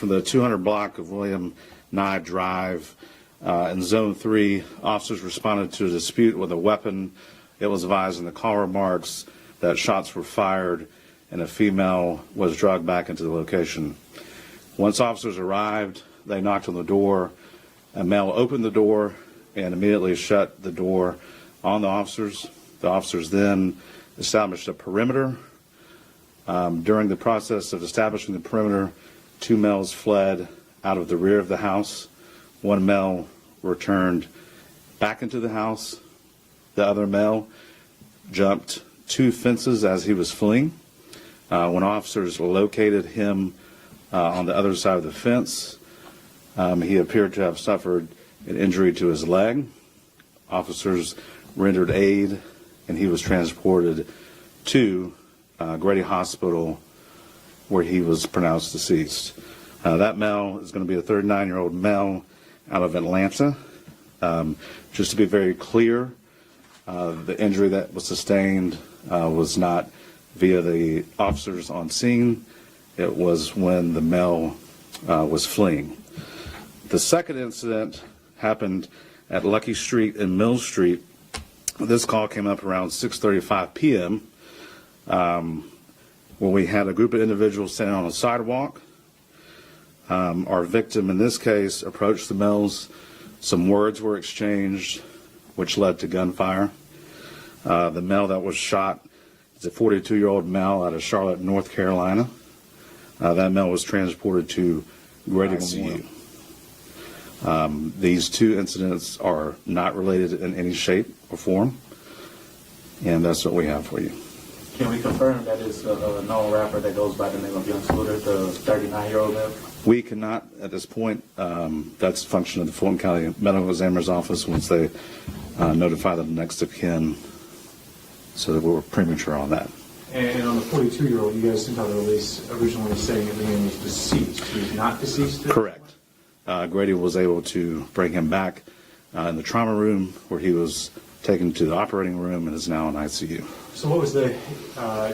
from the 200 block of William Nye Drive. In Zone 3, officers responded to a dispute with a weapon. It was advised in the call remarks that shots were fired and a female was dragged back into the location. Once officers arrived, they knocked on the door. A male opened the door and immediately shut the door on the officers. The officers then established a perimeter. During the process of establishing the perimeter, 2 males fled out of the rear of the house. 1 male returned back into the house. The other male jumped 2 fences as he was fleeing. When officers located him on the other side of the fence, he appeared to have suffered an injury to his leg. Officers rendered aid, and he was transported to Grady Hospital, where he was pronounced deceased. That male is going to be a 39-year-old male out of Atlanta. Just to be very clear, the injury that was sustained was not via the officers on scene. It was when the male was fleeing. The second incident happened at Lucky Street and Mill Street. This call came up around 6:35 p.m. When we had a group of individuals standing on a sidewalk. Our victim in this case approached the males. Some words were exchanged, which led to gunfire. The male that was shot is a 42-year-old male out of Charlotte, North Carolina. That male was transported to Grady ICU. These 2 incidents are not related in any shape or form, and that's what we have for you. Can we confirm that it's a known rapper that goes by the name of Young Scooter, the 39-year-old male? We cannot at this point. That's a function of the Fulton County Medical Examiner's Office once they notify the next of kin, so that we were premature on that. And on the 42-year-old, you guys sent out a release originally saying that the man was deceased. He was not deceased? Correct. Grady was able to bring him back in the trauma room, where he was taken to the operating room and is now in ICU. So what was the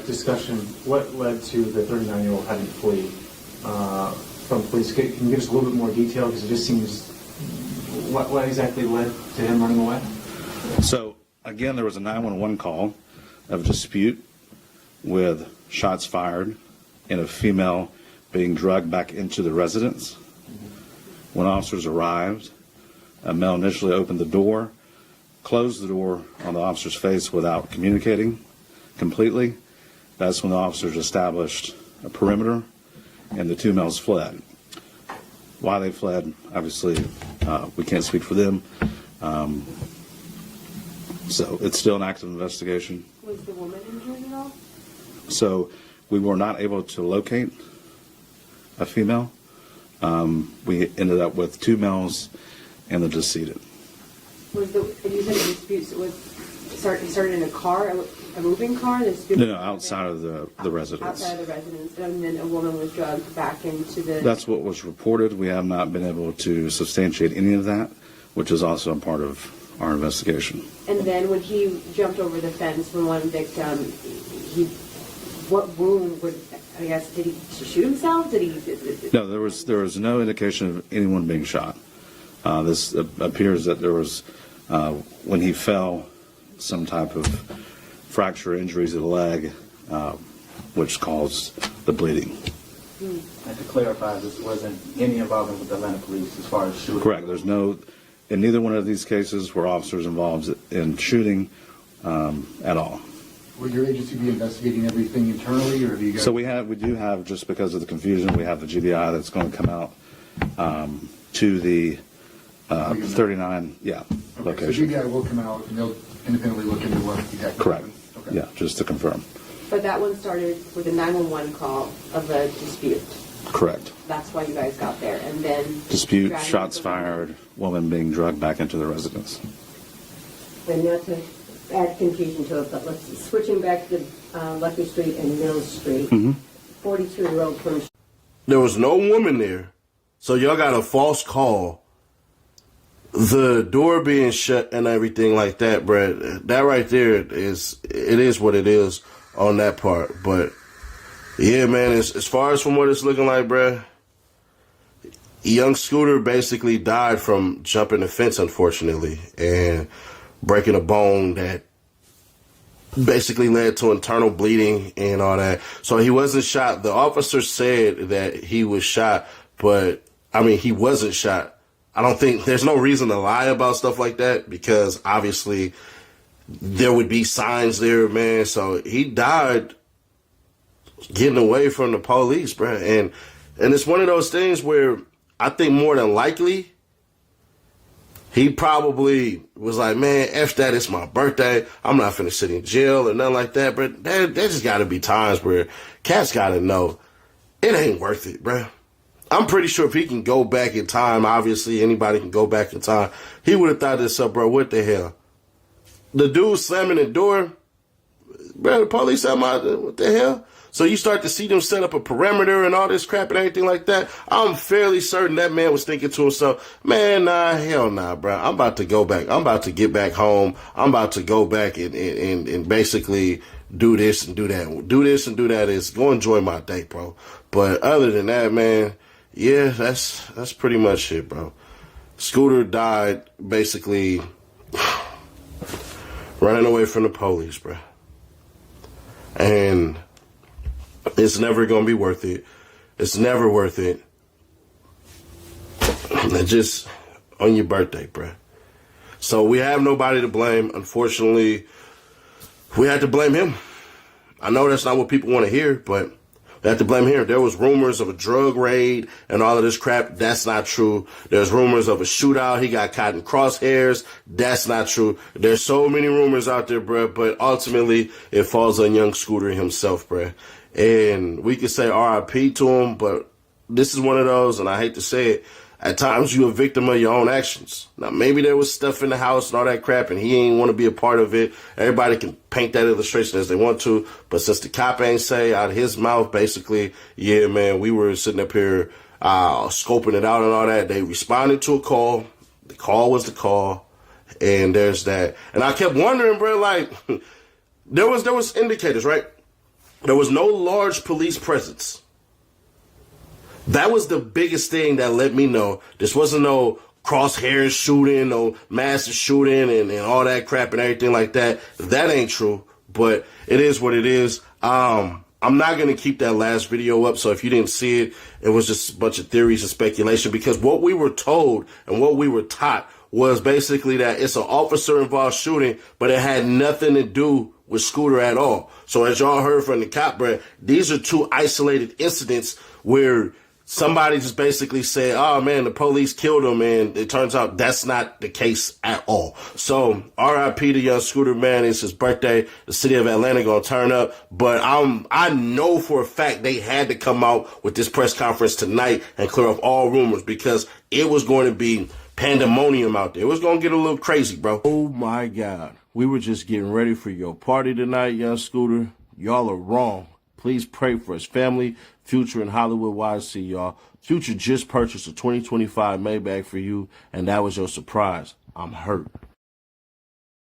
discussion? What led to the 39-year-old having to flee from police? Can you give us a little bit more detail? Because it just seems, what exactly led to him running away? So, again, there was a 911 call of dispute with shots fired and a female being dragged back into the residence. When officers arrived, a male initially opened the door, closed the door on the officer's face without communicating completely. That's when the officers established a perimeter and the 2 males fled. Why they fled, obviously, we can't speak for them. So it's still an active investigation. Was the woman injured at all? So we were not able to locate a female. We ended up with 2 males and the decedent. Was the, you said a dispute, so it started in a car, a moving car? No, outside of the residence. Outside of the residence, and then a woman was dragged back into the... That's what was reported. We have not been able to substantiate any of that, which is also a part of our investigation. And then when he jumped over the fence from one victim, what wound would, I guess, did he shoot himself? No, there was no indication of anyone being shot. This appears that there was, when he fell, some type of fracture injuries to the leg, which caused the bleeding. And to clarify, this wasn't any involvement with the Atlanta police as far as shooting? Correct. There's no, in neither one of these cases were officers involved in shooting at all. Will your agency be investigating everything internally, or do you guys? So we do have, just because of the confusion, we have the GDI that's going to come out to the 39, location. So GDI will come out and they'll independently look into what exactly Correct. happened. Okay. Yeah, just to confirm. But that one started with a 911 call of a dispute. Correct. That's why you guys got there, and then... Dispute, shots fired, woman being dragged back into the residence. And not to add confusion to it, but switching back to Lucky Street and Mills Street, 42-year-old from... There was no woman there, so y'all got a false call. The door being shut and everything like that, Brad, that right there it is what it is on that part. But yeah, man, as far as from what it's looking like, Brad, young Scooter basically died from jumping the fence, unfortunately, and breaking a bone that basically led to internal bleeding and all that. So he wasn't shot. The officer said that he was shot, but I mean, he wasn't shot. I don't think there's no reason to lie about stuff like that because obviously there would be signs there, man. So he died getting away from the police, bro. And it's one of those things where I think more than likely he probably was like, man, F that, it's my birthday. I'm not finna sit in jail or nothing like that. But there just got to be times where cats got to know it ain't worth it, bro. I'm pretty sure if he can go back in time, obviously anybody can go back in time, he would have thought this up, bro. What the hell? The dude slamming the door, bro, the police, what the hell? So you start to see them set up a perimeter and all this crap and everything like that. I'm fairly certain that man was thinking to himself, man, nah, hell nah, bro. I'm about to go back. I'm about to get back home. I'm about to go back and basically do this and do that. Do this and do that is go enjoy my day, bro. But other than that, man, yeah, that's pretty much it, bro. Scooter died basically running away from the police, bro. And it's never going to be worth it. It's never worth it. Just on your birthday, bro. So we have nobody to blame. Unfortunately, we had to blame him. I know that's not what people want to hear, but we have to blame him. There was rumors of a drug raid and all of this crap. That's not true. There's rumors of a shootout. He got caught in crosshairs. That's not true. There's so many rumors out there, bro. But ultimately, it falls on young Scooter himself, bro. And we could say RIP to him, but this is one of those, and I hate to say it, at times you're a victim of your own actions. Now, maybe there was stuff in the house and all that crap, and he ain't want to be a part of it. Everybody can paint that illustration as they want to, but since the cop ain't say out of his mouth, basically, yeah, man, we were sitting up here scoping it out and all that. They responded to a call. The call was the call, and there's that. And I kept wondering, bro, like, there was indicators, right? There was no large police presence. That was the biggest thing that let me know this wasn't no crosshairs shooting, no massive shooting and all that crap and everything like that. That ain't true, but it is what it is. I'm not going to keep that last video up, so if you didn't see it, it was just a bunch of theories and speculation because what we were told and what we were taught was basically that it's an officer-involved shooting, but it had nothing to do with Scooter at all. So as y'all heard from the cop, bro, these are two isolated incidents where somebody just basically said, oh, man, the police killed him, and it turns out that's not the case at all. So RIP to young Scooter, man. It's his birthday. The city of Atlanta going to turn up. But I know for a fact they had to come out with this press conference tonight and clear up all rumors because it was going to be pandemonium out there. It was going to get a little crazy, bro. Oh, my God. We were just getting ready for your party tonight, young Scooter. Y'all are wrong. Please pray for his family, Future, and Hollywood YC, y'all. Future just purchased a 2025 Maybach for you, and that was your surprise. I'm hurt.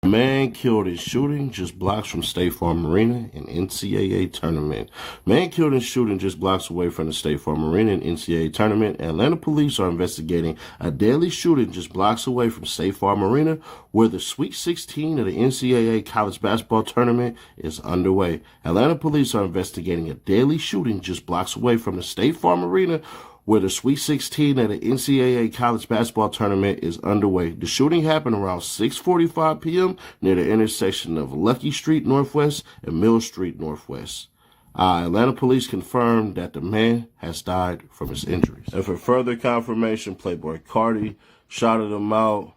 Man killed in shooting just blocks from State Farm Arena in NCAA tournament. Man killed in shooting just blocks away from the State Farm Arena in NCAA tournament. Atlanta police are investigating a deadly shooting just blocks away from State Farm Arena where the Sweet 16 of the NCAA college basketball tournament is underway. Atlanta police are investigating a deadly shooting just blocks away from the State Farm Arena where the Sweet 16 at the NCAA college basketball tournament is underway. The shooting happened around 6:45 p.m. near the intersection of Lucky Street Northwest and Mill Street Northwest. Atlanta police confirmed that the man has died from his injuries. And for further confirmation, Playboy Cardi shouted him out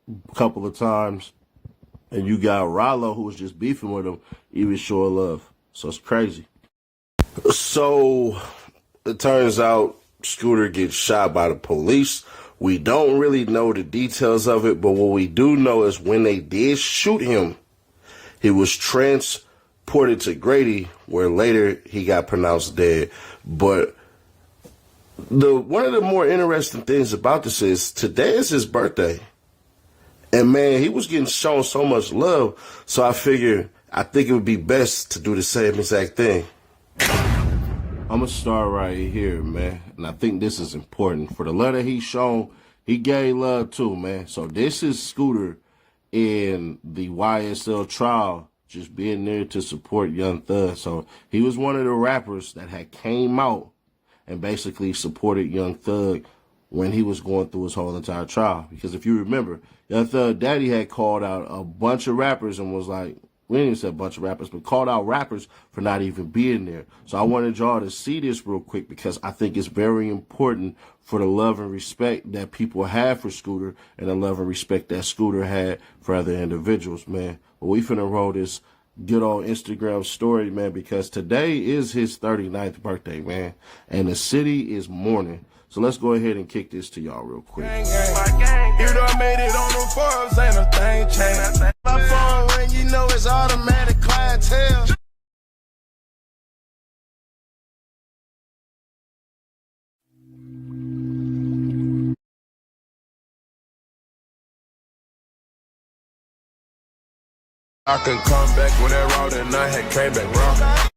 a couple of times. And you got Rollo, who was just beefing with him, even show love. So it's crazy. So it turns out Scooter gets shot by the police. We don't really know the details of it, but what we do know is when they did shoot him, he was transported to Grady, where later he got pronounced dead. But one of the more interesting things about this is today is his birthday. And man, he was getting shown so much love. So I think it would be best to do the same exact thing. I'm gonna start right here, man. And I think this is important. For the love that he's shown, he gave love too, man. So this is Scooter in the YSL trial, just being there to support Young Thug. So he was one of the rappers that had came out and basically supported Young Thug when he was going through his whole entire trial. Because if you remember, Young Thug Daddy had called out a bunch of rappers and was like, we didn't even say a bunch of rappers, but called out rappers for not even being there. So I wanted y'all to see this real quick because I think it's very important for the love and respect that people have for Scooter and the love and respect that Scooter had for other individuals, man. But we finna roll this good old Instagram story, man, because today is his 39th birthday, man, and the city is mourning. So let's go ahead and kick this to y'all real quick. You done made it on the Forbes, ain't a thing changed. My phone ring, you know it's automatic clientele. I can come back when that raw that night had came back raw.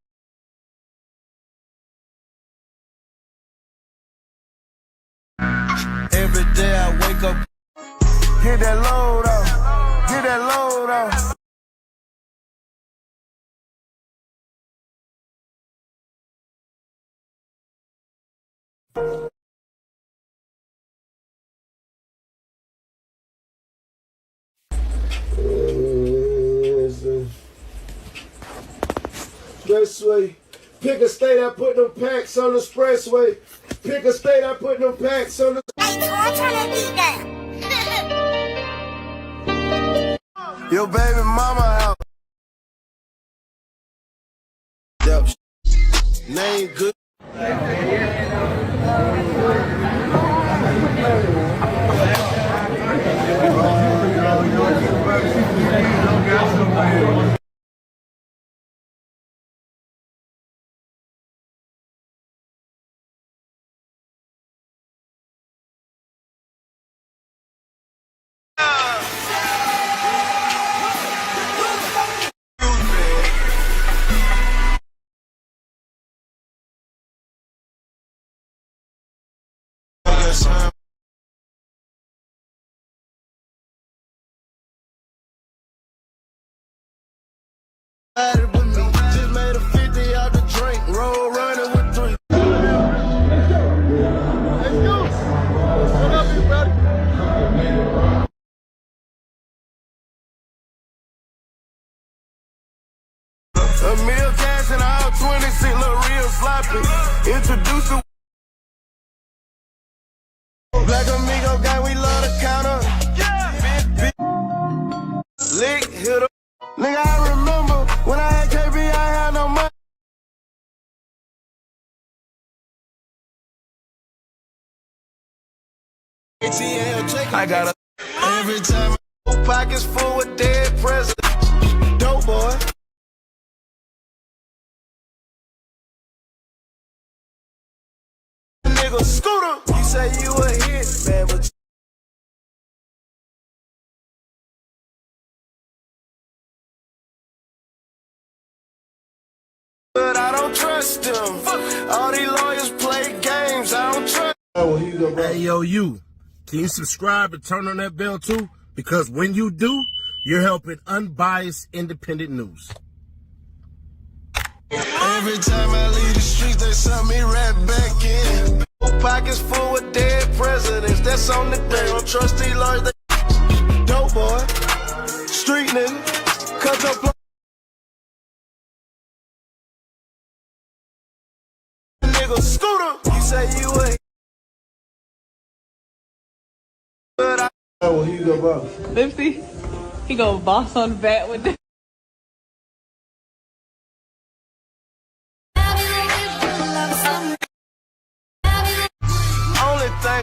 Every day I wake up, get that load off, get that load off. Expressway, pick a state, I put them packs on the expressway. Pick a state, I put them packs on the. I'm trying to beat that. Your baby mama out. Yep. Name good. Just made a 50 out the drink, roll running with 3. Let's go. What up, you brother? A meal cash and all 26 look real sloppy. Introduce the Black Amigo guy, we love the counter. Yeah. Lick, hit up. Nigga, I remember when I had KB, I had no money. I got a every time pockets full with dead presidents. Dope boy. Nigga, Scooter, you say you a hit, man, but I don't trust them. All these lawyers play games, I don't trust. Hey, yo, you. Can you subscribe and turn on that bell too? Because when you do, you're helping unbiased, independent news. Every time I leave the streets, they suck me right back in. Pockets full with dead presidents, that's on the day. Don't trust these lawyers, they dope boy. Street nigga, cut your block. Nigga, Scooter, you say you a but I know what he go about. Lipsy, he go boss on the bat with the only thing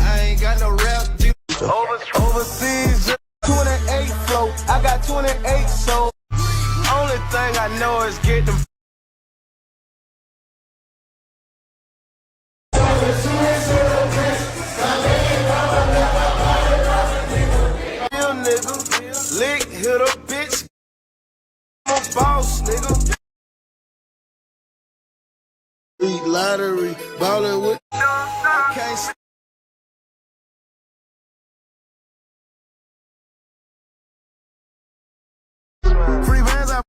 I ain't got no rap deal. Overseas 28 flow, I got 28 so only thing I know is get them nigga, lick, hit a bitch. boss, nigga. Lottery, ballin' with. I can't see. Free bands out.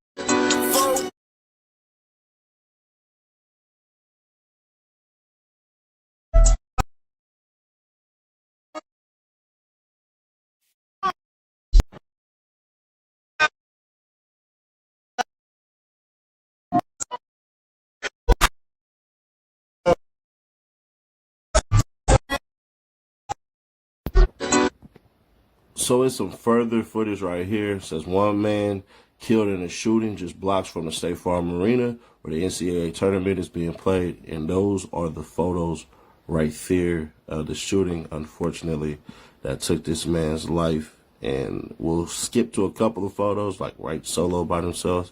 So it's some further footage right here. It says one man killed in a shooting just blocks from the State Farm Arena where the NCAA tournament is being played. And those are the photos right there of the shooting, unfortunately, that took this man's life. And we'll skip to a couple of photos, like right solo by themselves.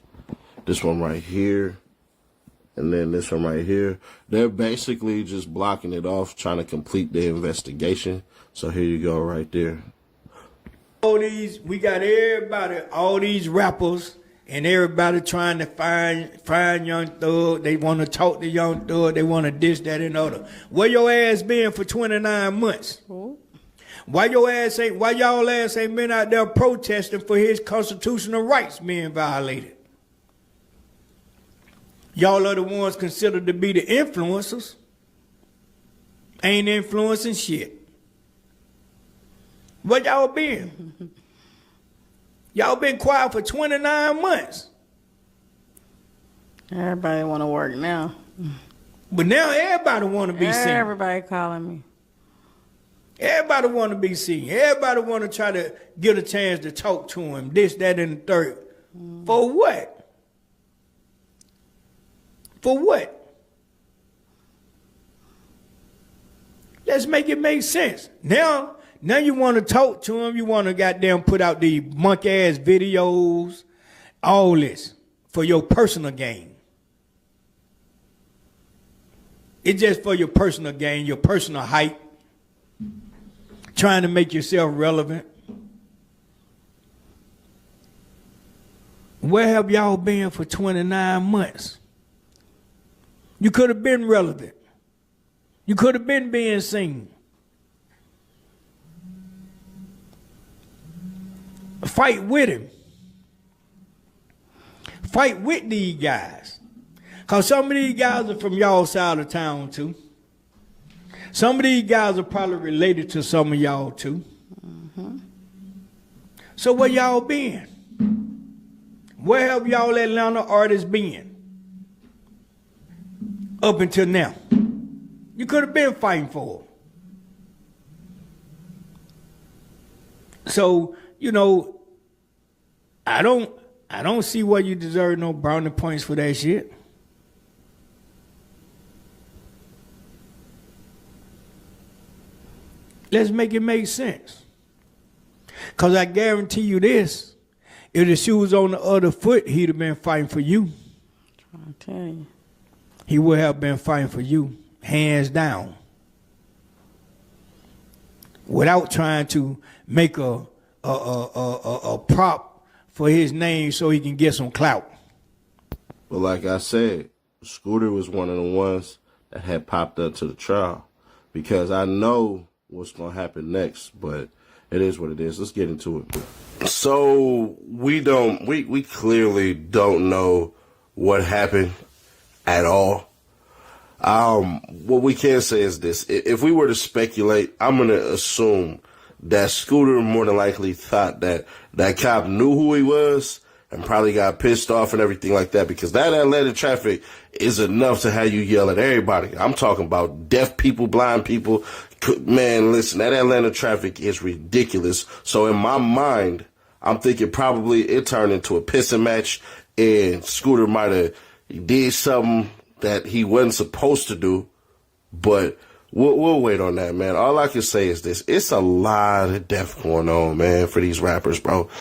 This one right here. And then this one right here. They're basically just blocking it off, trying to complete the investigation. So here you go right there. We got everybody, all these rappers, and everybody trying to find Young Thug. They want to talk to Young Thug. They want to this, that, and other. Where your ass been for 29 months? Why y'all ass ain't been out there protesting for his constitutional rights being violated? Y'all are the ones considered to be the influencers. Ain't influencing shit. Where y'all been? Y'all been quiet for 29 months. Everybody want to work now. But now everybody want to be seen. Everybody calling me. Everybody want to be seen. Everybody want to try to get a chance to talk to him. This, that, and the third. For what? For what? Let's make it make sense. Now you want to talk to him. You want to goddamn put out the monkey-ass videos, all this, for your personal gain. It's just for your personal gain, your personal hype, trying to make yourself relevant. Where have y'all been for 29 months? You could have been relevant. You could have been being seen. Fight with him. Fight with these guys. Because some of these guys are from y'all side of town too. Some of these guys are probably related to some of y'all too. So where y'all been? Where have y'all Atlanta artists been? Up until now. You could have been fighting for them. So, you know, I don't see why you deserve no brownie points for that shit. Let's make it make sense. Because I guarantee you this, if the shoe was on the other foot, he'd have been fighting for you. I'm telling you. He would have been fighting for you, hands down. Without trying to make a prop for his name so he can get some clout. But like I said, Scooter was one of the ones that had popped up to the trial because I know what's going to happen next, but it is what it is. Let's get into it. So we clearly don't know what happened at all. What we can say is this. If we were to speculate, I'm going to assume that Scooter more than likely thought that that cop knew who he was and probably got pissed off and everything like that, because that Atlanta traffic is enough to have you yell at everybody. I'm talking about deaf people, blind people. Man, listen, that Atlanta traffic is ridiculous. So in my mind, I'm thinking probably it turned into a pissing match and Scooter might have did something that he wasn't supposed to do, but we'll wait on that, man. All I can say is this. It's a lot of death going on, man, for these rappers, bro.